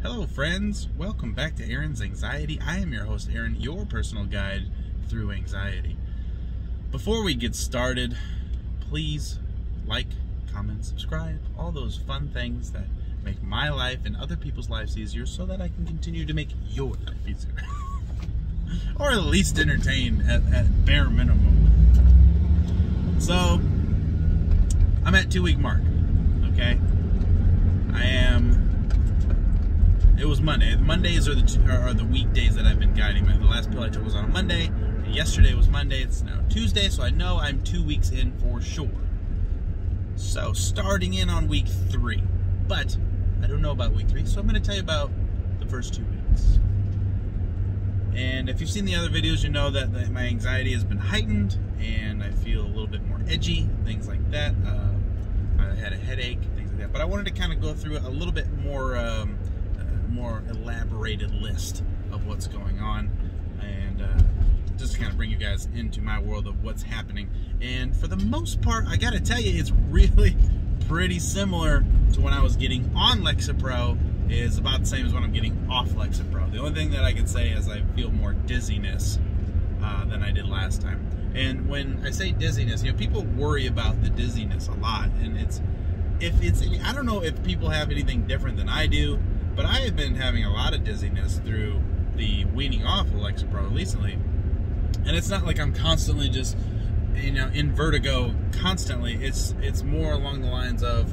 Hello friends, welcome back to Aaron's Anxiety. I am your host Aaron, your personal guide through anxiety. Before we get started, please like, comment, subscribe, all those fun things that make my life and other people's lives easier so that I can continue to make your life easier. Or at least entertain at bare minimum. So, I'm at 2-week mark, okay? It was Monday. Mondays are the weekdays that I've been guiding. The last pill I took was on a Monday. Yesterday was Monday. It's now Tuesday, so I know I'm 2 weeks in for sure. So starting in on week 3, but I don't know about week 3, so I'm going to tell you about the first 2 weeks. And if you've seen the other videos, you know that my anxiety has been heightened, and I feel a little bit more edgy, things like that. I had a headache, things like that. But I wanted to kind of go through a little bit more elaborated list of what's going on, and just to kind of bring you guys into my world of what's happening. And for the most part, I gotta tell you, it's really pretty similar to when I was getting on Lexapro. Is about the same as when I'm getting off Lexapro. The only thing that I can say is I feel more dizziness than I did last time. And when I say dizziness, you know, people worry about the dizziness a lot, and I don't know if people have anything different than I do, but I have been having a lot of dizziness through the weaning off of Lexapro recently. And it's not like I'm constantly just, you know, in vertigo constantly. It's more along the lines of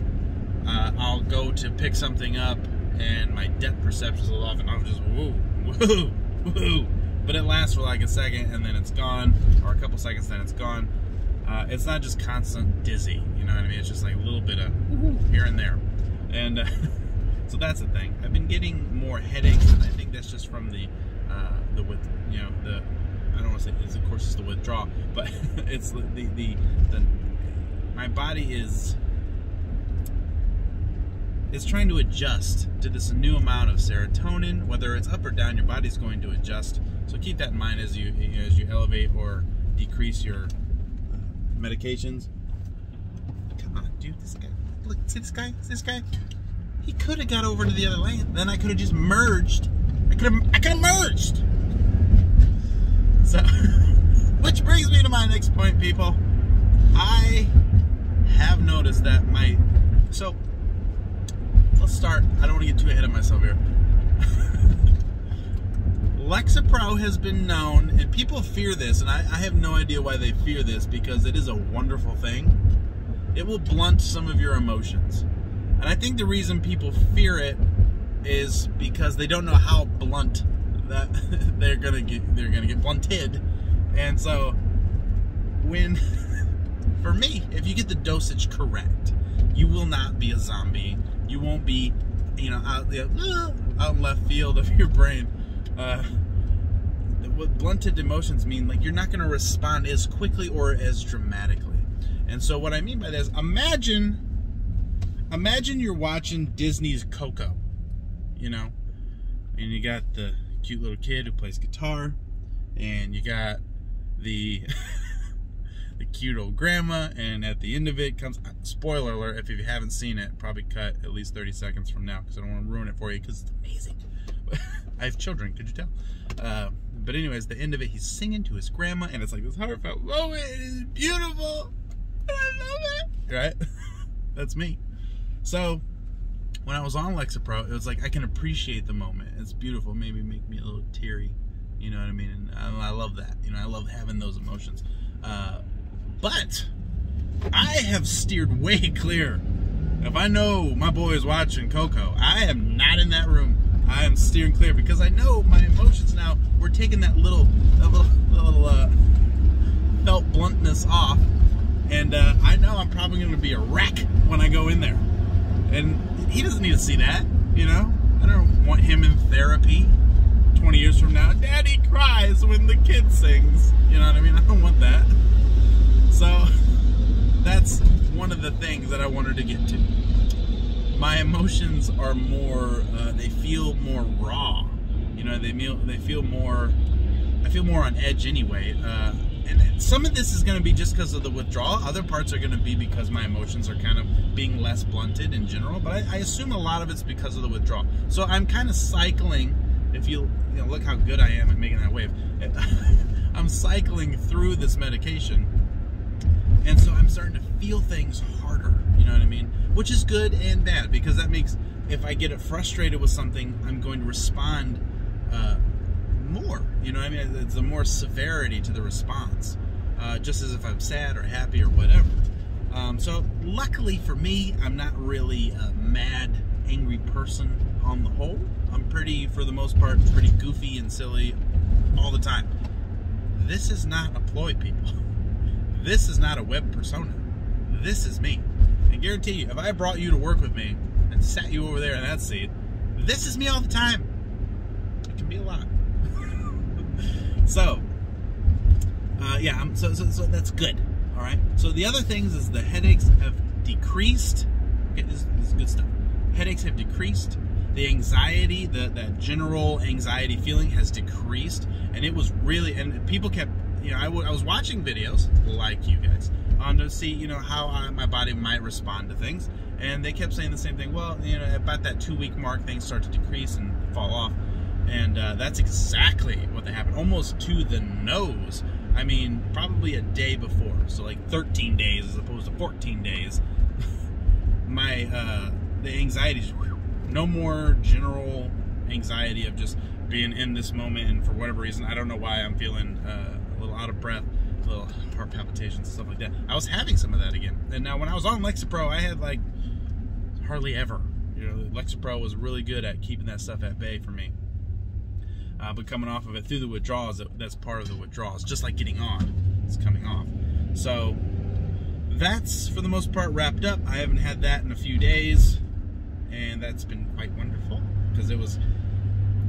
I'll go to pick something up and my depth perception is a little off and I'm just woo, woo, woo. But it lasts for like a second and then it's gone, or a couple seconds, then it's gone. It's not just constant dizzy, you know what I mean? It's just like a little bit of here and there. And so that's the thing. I've been getting more headaches, and I think that's just from I don't want to say it's, of course, it's the withdrawal, but it's my body is trying to adjust to this new amount of serotonin. Whether it's up or down, your body's going to adjust. So keep that in mind as you elevate or decrease your medications. Come on, dude, this guy. Look, see this guy? See this guy? He could have got over to the other lane. Then I could have just merged. I could have merged. So, which brings me to my next point, people. I have noticed that so let's start. I don't want to get too ahead of myself here. Lexapro has been known, and people fear this, and I have no idea why they fear this, because it is a wonderful thing. It will blunt some of your emotions. And I think the reason people fear it is because they don't know how blunt that they're gonna get blunted. And so for me, if you get the dosage correct, you will not be a zombie. You won't be, you know, out in left field of your brain. What blunted emotions mean, like, you're not gonna respond as quickly or as dramatically. And so what I mean by this, imagine you're watching Disney's Coco, you know, and you got the cute little kid who plays guitar, and you got the the cute old grandma, and at the end of it comes, spoiler alert, if you haven't seen it, probably cut at least 30 seconds from now, because I don't want to ruin it for you, because it's amazing. I have children, could you tell? But anyways, the end of it, he's singing to his grandma, and it's like this heartfelt moment. It is beautiful, and I love it, right? That's me. So when I was on Lexapro, it was like I can appreciate the moment. It's beautiful. Maybe make me a little teary. You know what I mean? And I love that. You know, I love having those emotions. But I have steered way clear. If I know my boy is watching Coco, I am not in that room. I am steering clear because I know my emotions now. We're taking that little felt bluntness off, and I know I'm probably going to be a wreck when I go in there. And he doesn't need to see that, you know? I don't want him in therapy 20 years from now. Daddy cries when the kid sings. You know what I mean? I don't want that. So that's one of the things that I wanted to get to. My emotions are more, they feel more raw. You know, they feel more, I feel more on edge anyway. And some of this is going to be just because of the withdrawal. Other parts are going to be because my emotions are kind of being less blunted in general. But I assume a lot of it's because of the withdrawal. So I'm kind of cycling. If you know, look how good I am at making that wave. I'm cycling through this medication. And so I'm starting to feel things harder. You know what I mean? Which is good and bad, because that makes, if I get frustrated with something, I'm going to respond more. You know what I mean? It's a more severity to the response, just as if I'm sad or happy or whatever. So luckily for me, I'm not really a mad, angry person on the whole. I'm pretty, for the most part, pretty goofy and silly all the time. This is not a ploy, people. This is not a web persona. This is me. I guarantee you, if I brought you to work with me and sat you over there in that seat, this is me all the time. It can be a lot. So, yeah, so that's good. All right. So the other things is the headaches have decreased. Okay, this is good stuff. Headaches have decreased. The anxiety, that general anxiety feeling has decreased, and it was really, and people kept, you know, I was watching videos like you guys to see, you know, how my body might respond to things, and they kept saying the same thing. Well, you know, about that 2-week mark, things start to decrease and fall off. And that's exactly what happened, almost to the nose. I mean, probably a day before, so like 13 days as opposed to 14 days. The anxiety, no more general anxiety of just being in this moment, and for whatever reason, I don't know why I'm feeling a little out of breath, a little heart palpitations and stuff like that. I was having some of that again. And now when I was on Lexapro, I had like hardly ever. You know, Lexapro was really good at keeping that stuff at bay for me. But coming off of it through the withdrawals, that's part of the withdrawals. Just like getting on, it's coming off. So that's, for the most part, wrapped up. I haven't had that in a few days, and that's been quite wonderful, because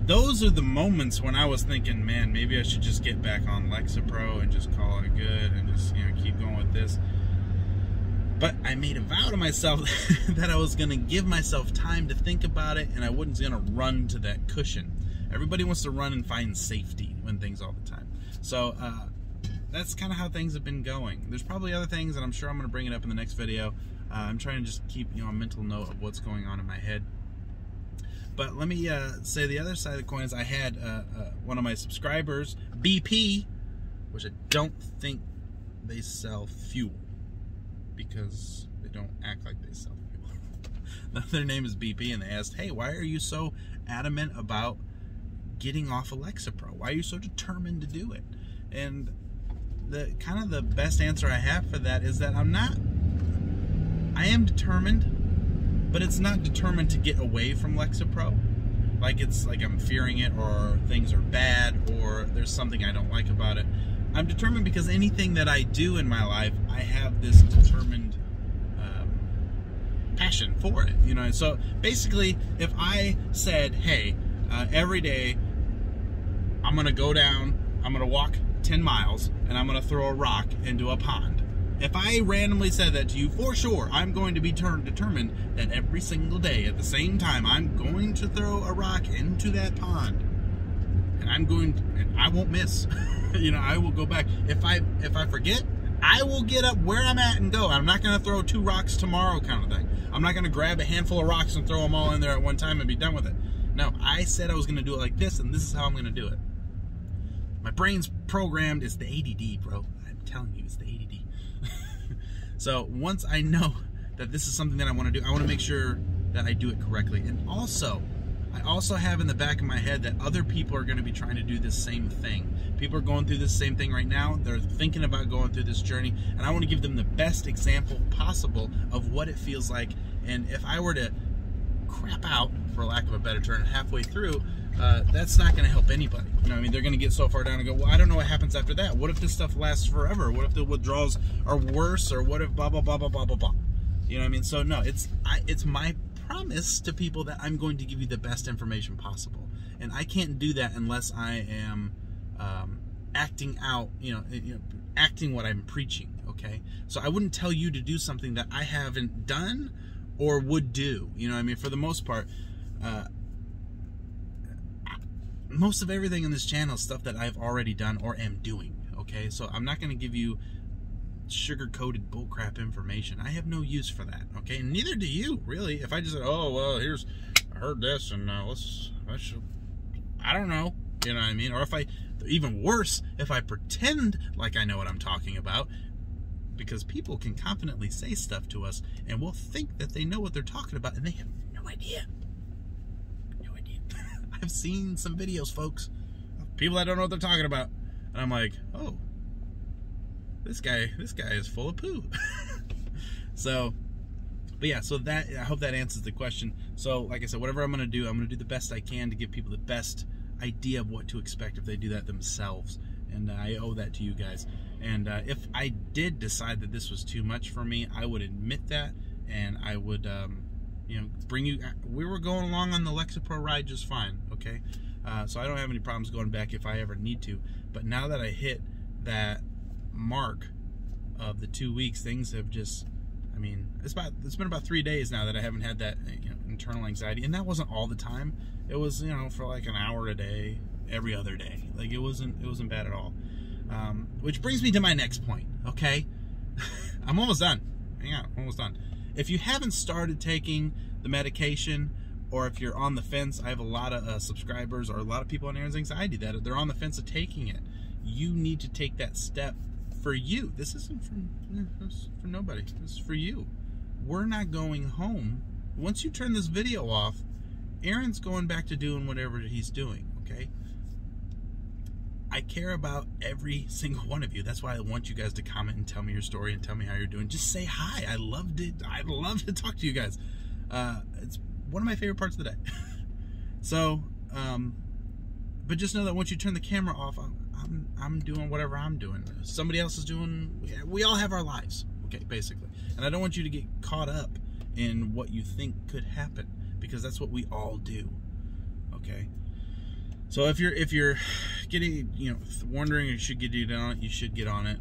those are the moments when I was thinking, man, maybe I should just get back on Lexapro and just call it good and just, you know, keep going with this. But I made a vow to myself that I was going to give myself time to think about it, and I wasn't going to run to that cushion. Everybody wants to run and find safety when things all the time. So that's kind of how things have been going. There's probably other things, and I'm sure I'm going to bring it up in the next video. I'm trying to just keep, you know, a mental note of what's going on in my head. But let me say the other side of the coin is I had one of my subscribers, BP, which I don't think they sell fuel, because they don't act like they sell fuel. Their name is BP, and they asked, hey, why are you so adamant about getting off of Lexapro? Why are you so determined to do it? And the kind of the best answer I have for that is that I am determined, but it's not determined to get away from Lexapro. Like it's like I'm fearing it, or things are bad, or there's something I don't like about it. I'm determined because anything that I do in my life, I have this determined passion for it, you know. So basically, if I said, hey, every day I'm gonna go down, I'm gonna walk 10 miles, and I'm gonna throw a rock into a pond. If I randomly said that to you, for sure, I'm going to be determined that every single day at the same time, I'm going to throw a rock into that pond, and I won't miss. You know, I will go back. If I forget, I will get up where I'm at and go. I'm not going to throw 2 rocks tomorrow kind of thing. I'm not going to grab a handful of rocks and throw them all in there at one time and be done with it. No, I said I was going to do it like this, and this is how I'm going to do it. My brain's programmed. It's the ADD, bro. I'm telling you, it's the ADD. So once I know that this is something that I want to do, I want to make sure that I do it correctly. And also, I also have in the back of my head that other people are going to be trying to do this same thing. People are going through this same thing right now. They're thinking about going through this journey, and I want to give them the best example possible of what it feels like. And if I were to crap out, for lack of a better term, halfway through, that's not going to help anybody. You know what I mean? They're going to get so far down and go, well, I don't know what happens after that. What if this stuff lasts forever? What if the withdrawals are worse? Or what if blah, blah, blah, blah, blah, blah, blah. You know what I mean? So no, it's my promise to people that I'm going to give you the best information possible. And I can't do that unless I am acting out, acting what I'm preaching, okay? So I wouldn't tell you to do something that I haven't done or would do. You know what I mean? For the most part, most of everything in this channel is stuff that I've already done or am doing, okay? So I'm not going to give you sugar-coated bullcrap information. I have no use for that, okay? And neither do you, really. If I just say, oh, well, I heard this, and I don't know, you know what I mean? Or if even worse, if I pretend like I know what I'm talking about, because people can confidently say stuff to us, and we'll think that they know what they're talking about, and they have no idea. No idea. I've seen some videos, folks, of people that don't know what they're talking about, and I'm like, oh, this guy is full of poo. So, but yeah, so that, I hope that answers the question. So, like I said, whatever I'm going to do the best I can to give people the best idea of what to expect if they do that themselves. And I owe that to you guys. And if I did decide that this was too much for me, I would admit that, and I would, you know, bring you. We were going along on the Lexapro ride just fine, okay? So I don't have any problems going back if I ever need to. But now that I hit that mark of the 2 weeks, things have just, I mean, it's been about 3 days now that I haven't had that, you know, internal anxiety, and that wasn't all the time. It was, you know, for like an hour a day, every other day. Like it wasn't bad at all. Which brings me to my next point, okay? I'm almost done. Hang on, I'm almost done. If you haven't started taking the medication, or if you're on the fence, I have a lot of subscribers or a lot of people on Aaron's Anxiety that they're on the fence of taking it. You need to take that step for you. This isn't for nobody. This is for you. We're not going home. Once you turn this video off, Aaron's going back to doing whatever he's doing, okay? I care about every single one of you. That's why I want you guys to comment and tell me your story and tell me how you're doing. Just say hi. I love to talk to you guys. It's one of my favorite parts of the day. So, but just know that once you turn the camera off, I'm doing whatever I'm doing. Somebody else is doing. We all have our lives, okay, basically. And I don't want you to get caught up in what you think could happen, because that's what we all do, okay? So if you're getting, you know, wondering if you should get on it, you should get on it,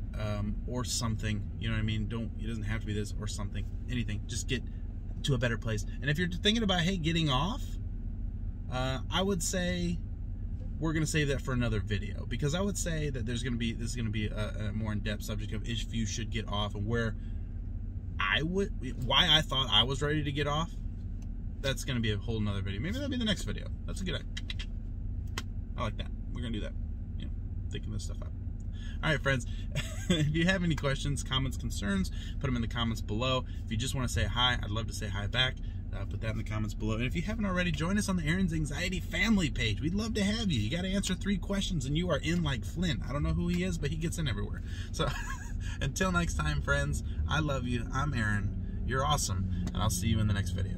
or something. You know what I mean? It doesn't have to be this or something, anything. Just get to a better place. And if you're thinking about, hey, getting off, I would say we're gonna save that for another video, because I would say that this is gonna be a more in-depth subject of if you should get off, and why I thought I was ready to get off. That's gonna be a whole nother video. Maybe that'll be the next video. That's a good idea. I like that. We're gonna do that. You know, thinking this stuff out. All right, friends. If you have any questions, comments, concerns, put them in the comments below. If you just want to say hi, I'd love to say hi back. Put that in the comments below. And if you haven't already, join us on the Aaron's Anxiety family page. We'd love to have you. You got to answer 3 questions, and you are in like Flynn. I don't know who he is, but he gets in everywhere. So until next time, friends, I love you. I'm Aaron. You're awesome, and I'll see you in the next video.